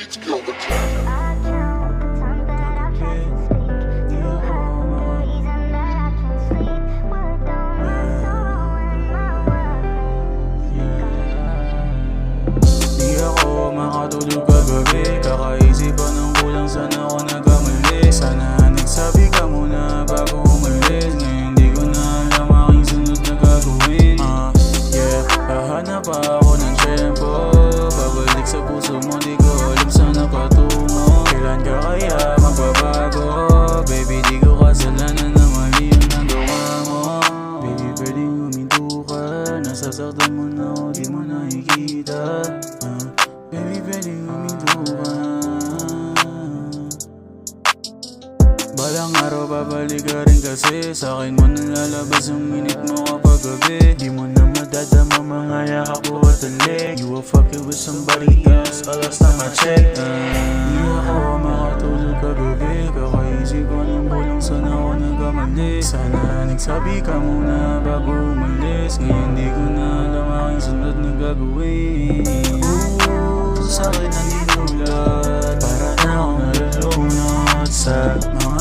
Di ako makatulog kagabi, kakaisip pa ng kulang, sana ako nagkamali. Sana nagsabi ka muna bago umalis. Ngayon di ko na alam aking sunod na gagawin. Hahanap pa ako ng tempo, babalik sa puso mo, di ko alam saan nakatungo. Kailan ka kaya magbabago? Baby, di ko kasalanan na mali ang nagawa mo. Baby, pwedeng huminto ka, nasasaktan mo na o di mo nakikita. Baby, pwedeng huminto ka. Balang araw babalik ka rin kasi sa'kin mo nalalabas ang minute mo kapag gabi. Di mo na madadama mga yakap ko at ulit. You were fucking with somebody else, last time I checked. Di ako makatulog kagabi, kakaisip ko ng kulang, sana ako nagkamali. Sana nagsabi ka muna bago umalis. Ngayon di ko na alam aking sunod na gagawin. Sa'kin ang dinulat, para na akong nalulunod sa mga